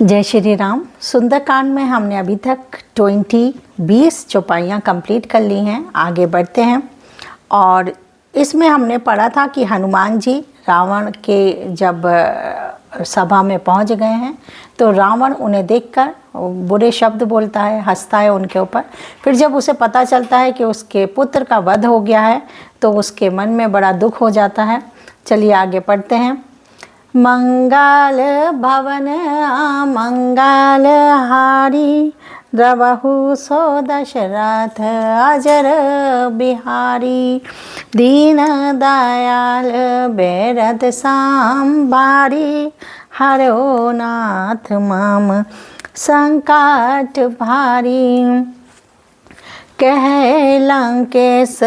जय श्री राम। सुंदरकांड में हमने अभी तक 20 चौपाइयाँ कंप्लीट कर ली हैं। आगे बढ़ते हैं और इसमें हमने पढ़ा था कि हनुमान जी रावण के जब सभा में पहुंच गए हैं तो रावण उन्हें देखकर बुरे शब्द बोलता है, हंसता है उनके ऊपर। फिर जब उसे पता चलता है कि उसके पुत्र का वध हो गया है तो उसके मन में बड़ा दुख हो जाता है। चलिए आगे पढ़ते हैं। मंगल भवन मंगल हारी द्रवहु सो दशरथ अजर बिहारी दीन दयाल बेरद सांबारी हरो नाथ मम संकट भारी कह लंकेश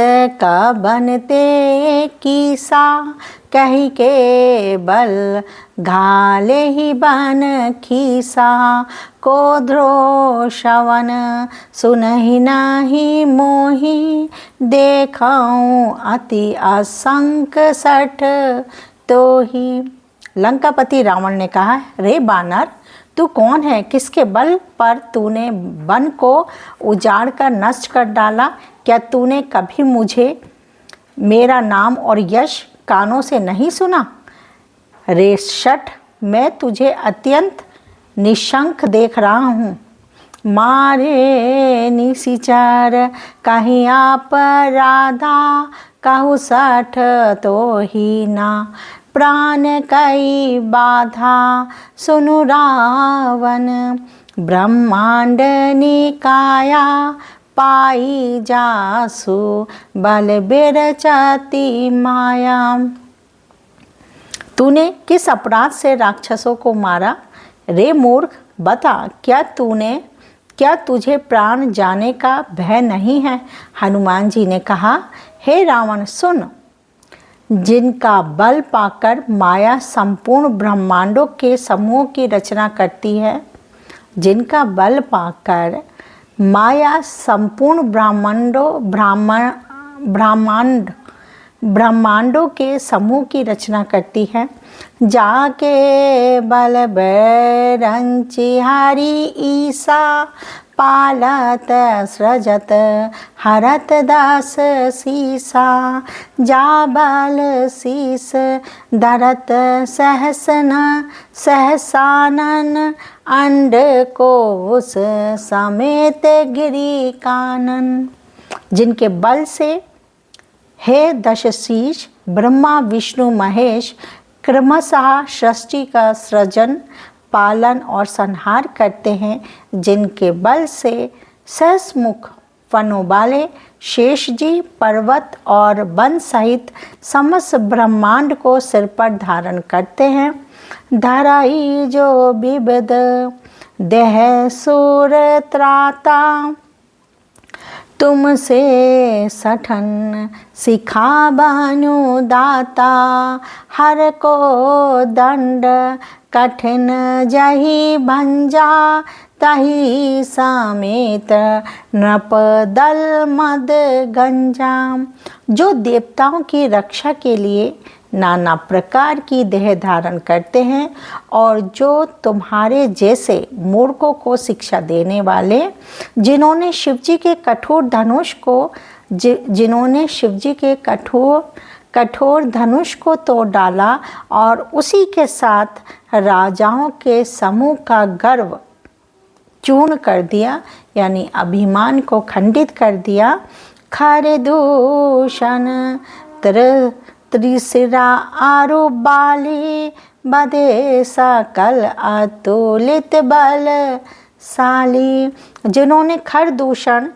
का बनते कीसा कही के बल घाले ही बन खीसा कोद्रो श्रवण सुनहि नाही मोही देखाऊं अति असंक सठ तो ही। लंकापति रावण ने कहा, रे बानर, तू कौन है? किसके बल पर तूने वन को उजाड़ कर नष्ट कर डाला? क्या तूने कभी मुझे मेरा नाम और यश कानों से नहीं सुना? रे शठ, मैं तुझे अत्यंत निशंक देख रहा हूँ। मारे निशिचर कहीं आप राधा कहु सठ तो ही ना प्राण कई बाधा सुनु रावण ब्रह्मांड निकाया पाई जासु बल बिरचती माया। तूने किस अपराध से राक्षसों को मारा? रे मूर्ख, बता, क्या तुझे प्राण जाने का भय नहीं है? हनुमान जी ने कहा, हे रावण, सुन। जिनका बल पाकर माया संपूर्ण ब्रह्मांडों के समूह की रचना करती है, जिनका बल पाकर माया संपूर्ण ब्रह्मांडों के समूह की रचना करती है, जाके बल बैरंची हरि ईसा पालत सृजत हरत दास सीसा जा बल शीस धरत सहसानन अंड को उस समेत गिरी कानन। जिनके बल से हे दशशीष ब्रह्मा विष्णु महेश क्रमशः सृष्टि का सृजन पालन और संहार करते हैं, जिनके बल से सहस्मुख फनों वाले शेष जी पर्वत और वन सहित समस्त ब्रह्मांड को सिर पर धारण करते हैं। धराई जो विविध देह सुर त्राता तुमसे सठन सिखा बानु दाता हर को दंड कठिन जही भंजा तही समेत नृप दल मद गंजाम। जो देवताओं की रक्षा के लिए नाना प्रकार की देह धारण करते हैं और जो तुम्हारे जैसे मूर्खों को शिक्षा देने वाले, जिन्होंने शिवजी के कठोर धनुष को तोड़ डाला और उसी के साथ राजाओं के समूह का गर्व चूर्ण कर दिया, यानी अभिमान को खंडित कर दिया। खर दूषण त्रिशिरा आरु बाली बधे सकल अतुलित बलशाली। जिन्होंने खर दूषण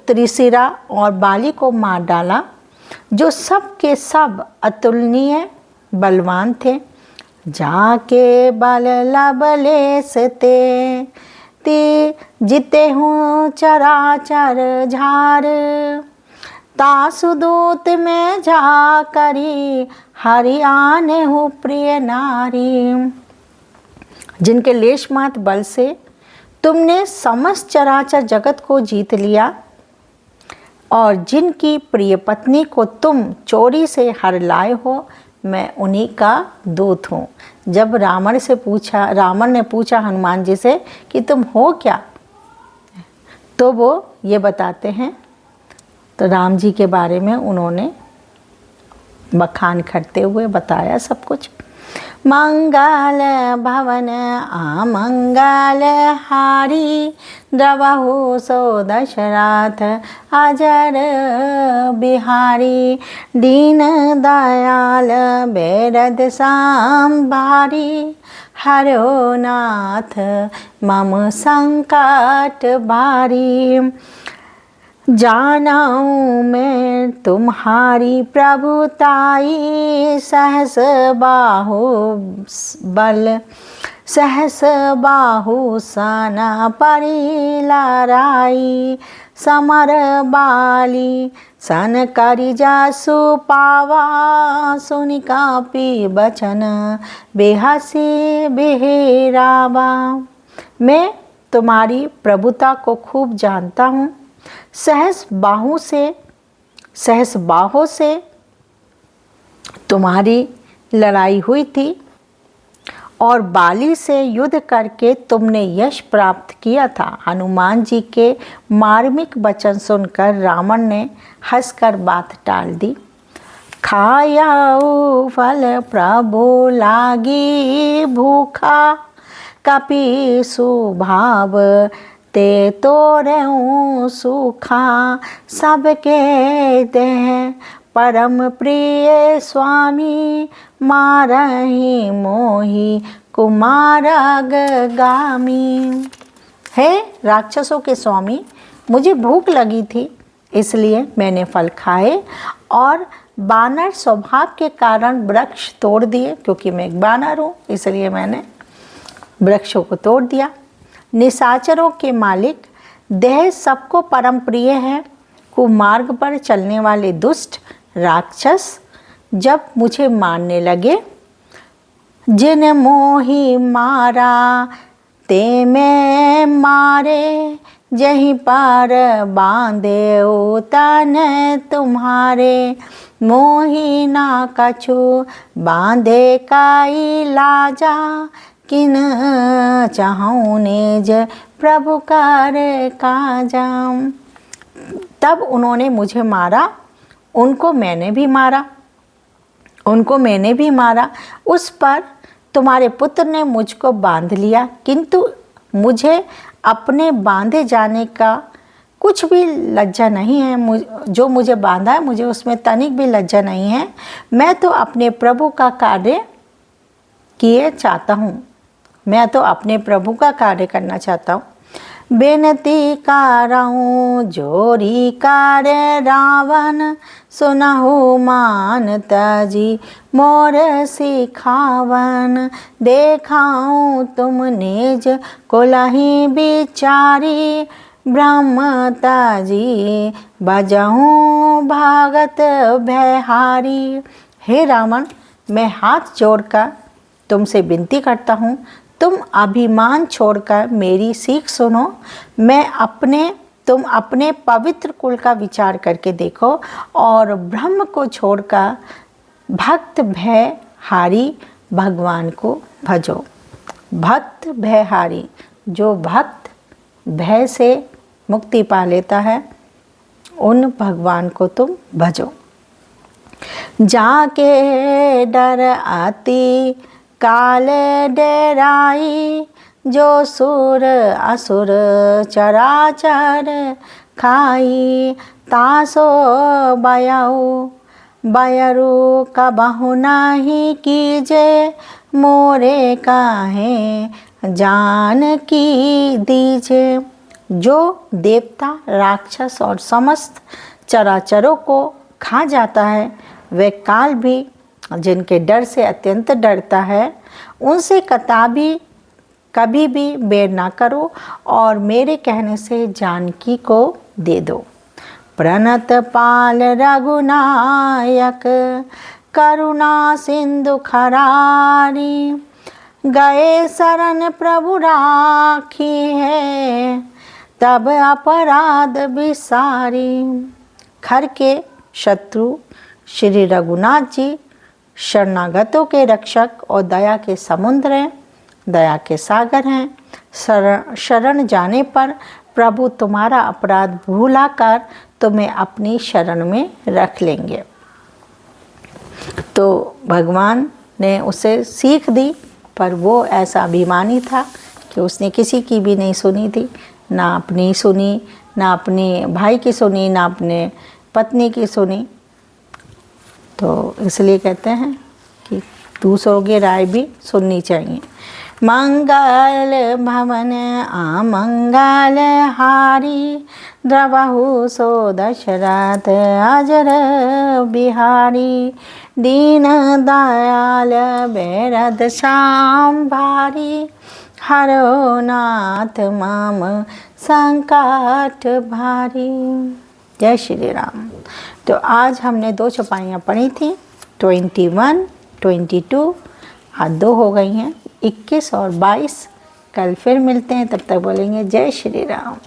त्रिशिरा और बाली को मार डाला, जो सब के सब अतुलनीय बलवान थे। जाके बल लबलेस ते जिते हूँ चराचर झार तासुदूत में जा करी हरियाने हूँ प्रिय नारी। जिनके लेश मात्र बल से तुमने समस्त चराचर जगत को जीत लिया और जिनकी प्रिय पत्नी को तुम चोरी से हर लाए हो, मैं उन्हीं का दूत हूँ। जब रावण ने पूछा हनुमान जी से कि तुम हो क्या, तो वो ये बताते हैं। तो राम जी के बारे में उन्होंने बखान करते हुए बताया सब कुछ। मंगल भवन अमंगल हारी, द्रवहु सो दशरथ अजर बिहारी, दीन दयाल बेरद संभारी, हरो नाथ मम संकट बारी, जानाऊँ मैं तुम्हारी प्रभुताई, सहस बाहु बल सहस बाहु सन परि लराई, समर बाली सन करि जासु पावा, सुनि कापी बचन बेहसी बेहरावा। मैं तुम्हारी प्रभुता को खूब जानता हूँ। सहस बाहों से तुम्हारी लड़ाई हुई थी और बाली से युद्ध करके तुमने यश प्राप्त किया था। हनुमान जी के मार्मिक वचन सुनकर रावण ने हंसकर बात टाल दी। खायाऊ फल प्रभु लागी भूखा, कपि सुभाव ते तोरऊँ सूखा, सबके देह परम प्रिय स्वामी, मारहि मोहि कुमारग गामी। हे राक्षसों के स्वामी, मुझे भूख लगी थी, इसलिए मैंने फल खाए और बानर स्वभाव के कारण वृक्ष तोड़ दिए। क्योंकि मैं एक बानर हूँ, इसलिए मैंने वृक्षों को तोड़ दिया। निशाचरों के मालिक, देह सबको परम प्रिय है। कुमार्ग पर चलने वाले दुष्ट राक्षस जब मुझे मारने लगे, जिन मोहि मारा ते मैं मारे, जहीं पर बांधे तन तुम्हारे, मोहि ना कछु बांधे काई लाजा, किन चाहूँ निज प्रभु कर काजा। तब उन्होंने मुझे मारा, उनको मैंने भी मारा। उस पर तुम्हारे पुत्र ने मुझको बांध लिया, किंतु मुझे अपने बांधे जाने का कुछ भी लज्जा नहीं है। जो मुझे बांधा है, मुझे उसमें तनिक भी लज्जा नहीं है। मैं तो अपने प्रभु का कार्य करना चाहता हूँ। बेनती कारऊँ जोरी कार रावण, सुनहु मान तजी मोर सिखावन, देखाऊँ तुम निज कुलहि बिचारी, ब्रह्मता जी बजहूँ भागत भयहारी। हे रावण, मैं हाथ जोड़कर तुमसे विनती करता हूँ, तुम अभिमान छोड़कर मेरी सीख सुनो। तुम अपने पवित्र कुल का विचार करके देखो और ब्रह्म को छोड़कर भक्त भयहारी भगवान को भजो। भक्त भयहारी, जो भक्त भय से मुक्ति पा लेता है, उन भगवान को तुम भजो। जाके डर अति काल डेराई, जो सुर असुर चराचर खाई, तासो बयरु कबहु नाही कीजे, मोरे काहे जान की दीजे। जो देवता, राक्षस और समस्त चराचरों को खा जाता है, वह काल भी जिनके डर से अत्यंत डरता है, उनसे कभी भी बैर ना करो और मेरे कहने से जानकी को दे दो। प्रणत पाल रघुनायक, करुणा सिंधु खरारी, गए शरण प्रभु राखी है, तब अपराध विसारी। खर के शत्रु श्री रघुनाथ जी शरणागतों के रक्षक और दया के समुद्र हैं, दया के सागर हैं। शरण जाने पर प्रभु तुम्हारा अपराध भुलाकर तुम्हें अपनी शरण में रख लेंगे। तो भगवान ने उसे सीख दी, पर वो ऐसा अभिमानी था कि उसने किसी की भी नहीं सुनी थी, ना अपनी सुनी, ना अपने भाई की सुनी, ना अपने पत्नी की सुनी। तो इसलिए कहते हैं कि दूसरों की राय भी सुननी चाहिए। मंगल भवन अमंगल हारी, द्रवहु सो दशरथ अजर बिहारी। दीन दयाल बेरद श्याम भारी, हरो नाथ मम संकट भारी। जय श्री राम। तो आज हमने 2 चौपाइयाँ पढ़ी थी, 21, 22, आज 2 हो गई हैं, 21 और 22। कल फिर मिलते हैं, तब तक बोलेंगे जय श्री राम।